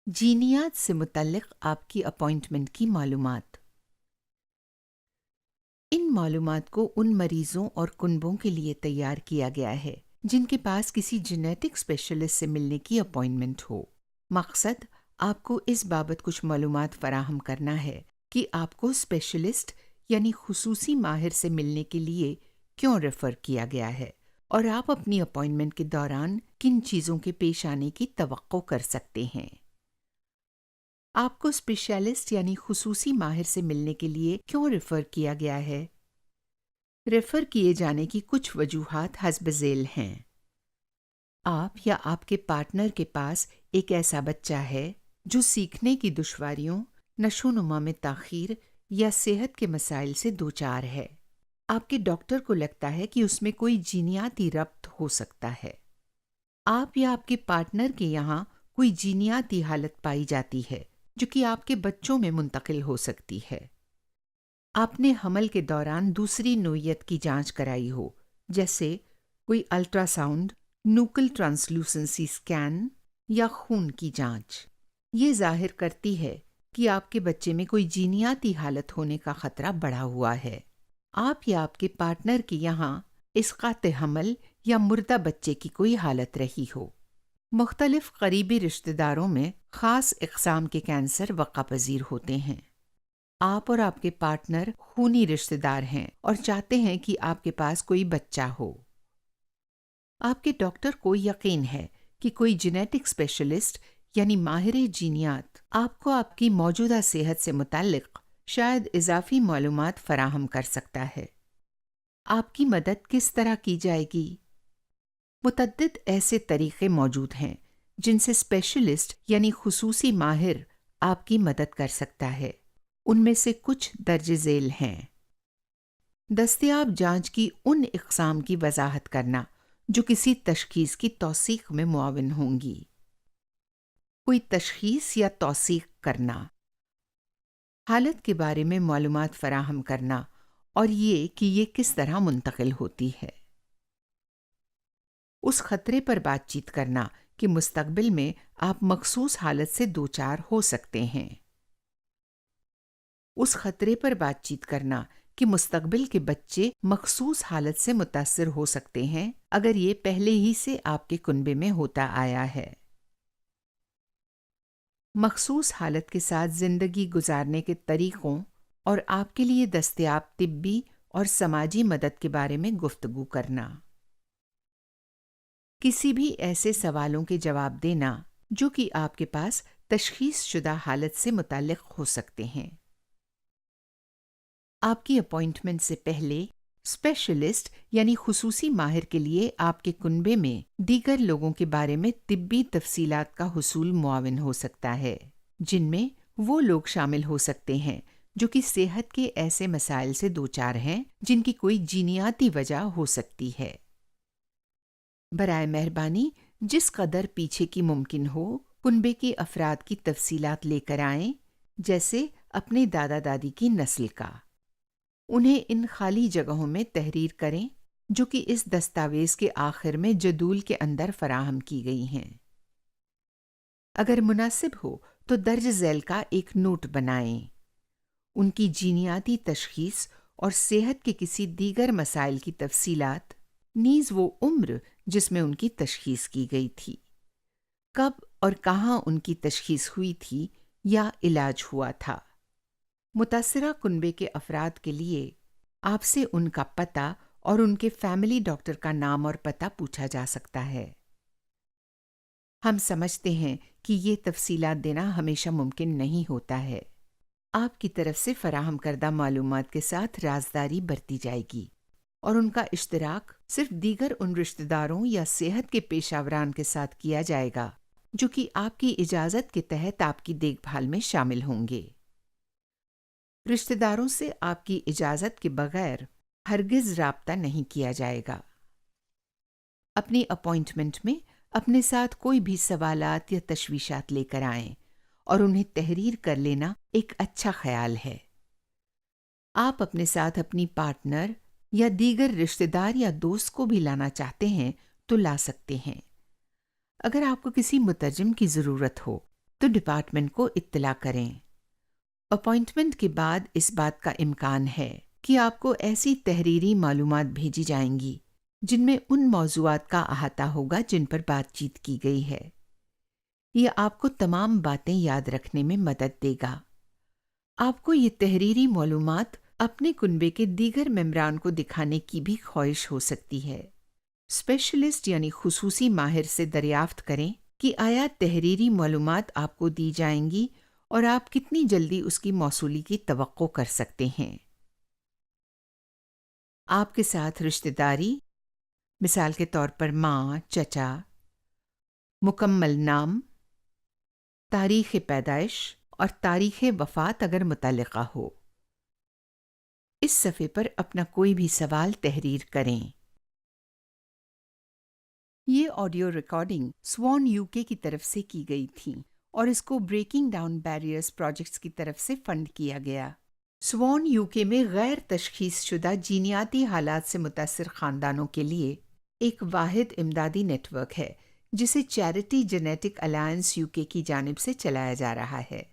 جینیات سے متعلق آپ کی اپوائنٹمنٹ کی معلومات۔ ان معلومات کو ان مریضوں اور کنبوں کے لیے تیار کیا گیا ہے جن کے پاس کسی جینیٹک اسپیشلسٹ سے ملنے کی اپوائنٹمنٹ ہو۔ مقصد آپ کو اس بابت کچھ معلومات فراہم کرنا ہے کہ آپ کو اسپیشلسٹ یعنی خصوصی ماہر سے ملنے کے لیے کیوں ریفر کیا گیا ہے اور آپ اپنی اپوائنٹمنٹ کے دوران کن چیزوں کے پیش آنے کی توقع کر سکتے ہیں۔ آپ کو اسپیشلسٹ یعنی خصوصی ماہر سے ملنے کے لیے کیوں ریفر کیا گیا ہے؟ ریفر کیے جانے کی کچھ وجوہات حسب ذیل ہیں۔ آپ یا آپ کے پارٹنر کے پاس ایک ایسا بچہ ہے جو سیکھنے کی دشواریوں، نشو و نما میں تاخیر یا صحت کے مسائل سے دوچار ہے۔ آپ کے ڈاکٹر کو لگتا ہے کہ اس میں کوئی جینیاتی ربط ہو سکتا ہے۔ آپ یا آپ کے پارٹنر کے یہاں کوئی جینیاتی حالت پائی جاتی ہے جو کہ آپ کے بچوں میں منتقل ہو سکتی ہے۔ آپ نے حمل کے دوران دوسری نوعیت کی جانچ کرائی ہو، جیسے کوئی الٹرا ساؤنڈ، نوکل ٹرانسلوسنسی اسکین یا خون کی جانچ۔ یہ ظاہر کرتی ہے کہ آپ کے بچے میں کوئی جینیاتی حالت ہونے کا خطرہ بڑھا ہوا ہے۔ آپ یا آپ کے پارٹنر کے یہاں اسقاط حمل یا مردہ بچے کی کوئی حالت رہی ہو۔ مختلف قریبی رشتہ داروں میں خاص اقسام کے کینسر وقع پذیر ہوتے ہیں۔ آپ اور آپ کے پارٹنر خونی رشتہ دار ہیں اور چاہتے ہیں کہ آپ کے پاس کوئی بچہ ہو۔ آپ کے ڈاکٹر کو یقین ہے کہ کوئی جینیٹک اسپیشلسٹ یعنی ماہر جینیات آپ کو آپ کی موجودہ صحت سے متعلق شاید اضافی معلومات فراہم کر سکتا ہے۔ آپ کی مدد کس طرح کی جائے گی؟ متعدد ایسے طریقے موجود ہیں جن سے اسپیشلسٹ یعنی خصوصی ماہر آپ کی مدد کر سکتا ہے۔ ان میں سے کچھ درج ذیل ہیں۔ دستیاب جانچ کی ان اقسام کی وضاحت کرنا جو کسی تشخیص کی توثیق میں معاون ہوں گی۔ کوئی تشخیص یا توثیق کرنا، حالت کے بارے میں معلومات فراہم کرنا اور یہ کہ یہ کس طرح منتقل ہوتی ہے۔ اس خطرے پر بات چیت کرنا کہ مستقبل میں آپ مخصوص حالت سے دوچار ہو سکتے ہیں۔ اس خطرے پر بات چیت کرنا کہ مستقبل کے بچے مخصوص حالت سے متاثر ہو سکتے ہیں اگر یہ پہلے ہی سے آپ کے کنبے میں ہوتا آیا ہے۔ مخصوص حالت کے ساتھ زندگی گزارنے کے طریقوں اور آپ کے لیے دستیاب طبی اور سماجی مدد کے بارے میں گفتگو کرنا۔ کسی بھی ایسے سوالوں کے جواب دینا جو کہ آپ کے پاس تشخیص شدہ حالت سے متعلق ہو سکتے ہیں۔ آپ کی اپوائنٹمنٹ سے پہلے اسپیشلسٹ یعنی خصوصی ماہر کے لیے آپ کے کنبے میں دیگر لوگوں کے بارے میں طبی تفصیلات کا حصول معاون ہو سکتا ہے، جن میں وہ لوگ شامل ہو سکتے ہیں جو کہ صحت کے ایسے مسائل سے دوچار ہیں جن کی کوئی جینیاتی وجہ ہو سکتی ہے۔ برائے مہربانی جس قدر پیچھے کی ممکن ہو کنبے کے افراد کی تفصیلات لے کر آئیں، جیسے اپنے دادا دادی کی نسل کا۔ انہیں ان خالی جگہوں میں تحریر کریں جو کہ اس دستاویز کے آخر میں جدول کے اندر فراہم کی گئی ہیں۔ اگر مناسب ہو تو درج ذیل کا ایک نوٹ بنائیں۔ ان کی جینیاتی تشخیص اور صحت کے کسی دیگر مسائل کی تفصیلات، نیز وہ عمر جس میں ان کی تشخیص کی گئی تھی، کب اور کہاں ان کی تشخیص ہوئی تھی یا علاج ہوا تھا۔ متاثرہ کنبے کے افراد کے لیے آپ سے ان کا پتہ اور ان کے فیملی ڈاکٹر کا نام اور پتہ پوچھا جا سکتا ہے۔ ہم سمجھتے ہیں کہ یہ تفصیلات دینا ہمیشہ ممکن نہیں ہوتا ہے۔ آپ کی طرف سے فراہم کردہ معلومات کے ساتھ رازداری برتی جائے گی اور ان کا اشتراک صرف دیگر ان رشتہ داروں یا صحت کے پیشہ وران کے ساتھ کیا جائے گا جو کہ آپ کی اجازت کے تحت آپ کی دیکھ بھال میں شامل ہوں گے۔ رشتہ داروں سے آپ کی اجازت کے بغیر ہرگز رابطہ نہیں کیا جائے گا۔ اپنی اپوائنٹمنٹ میں اپنے ساتھ کوئی بھی سوالات یا تشویشات لے کر آئیں اور انہیں تحریر کر لینا ایک اچھا خیال ہے۔ آپ اپنے ساتھ اپنی پارٹنر یا دیگر رشتہ دار یا دوست کو بھی لانا چاہتے ہیں تو لا سکتے ہیں۔ اگر آپ کو کسی مترجم کی ضرورت ہو تو ڈپارٹمنٹ کو اطلاع کریں۔ اپوائنٹمنٹ کے بعد اس بات کا امکان ہے کہ آپ کو ایسی تحریری معلومات بھیجی جائیں گی جن میں ان موضوعات کا احاطہ ہوگا جن پر بات چیت کی گئی ہے۔ یہ آپ کو تمام باتیں یاد رکھنے میں مدد دے گا۔ آپ کو یہ تحریری معلومات اپنے کنبے کے دیگر ممبران کو دکھانے کی بھی خواہش ہو سکتی ہے۔ اسپیشلسٹ یعنی خصوصی ماہر سے دریافت کریں کہ آیا تحریری معلومات آپ کو دی جائیں گی اور آپ کتنی جلدی اس کی موصولی کی توقع کر سکتے ہیں۔ آپ کے ساتھ رشتہ داری، مثال کے طور پر ماں، چچا، مکمل نام، تاریخ پیدائش اور تاریخ وفات اگر متعلقہ ہو۔ اس صفحے پر اپنا کوئی بھی سوال تحریر کریں۔ یہ آڈیو ریکارڈنگ سوان UK کی طرف سے کی گئی تھی اور اس کو بریکنگ ڈاؤن بیریئرز پروجیکٹس کی طرف سے فنڈ کیا گیا۔ سوان UK میں غیر تشخیص شدہ جینیاتی حالات سے متاثر خاندانوں کے لیے ایک واحد امدادی نیٹ ورک ہے جسے چیریٹی جینیٹک الائنس UK کی جانب سے چلایا جا رہا ہے۔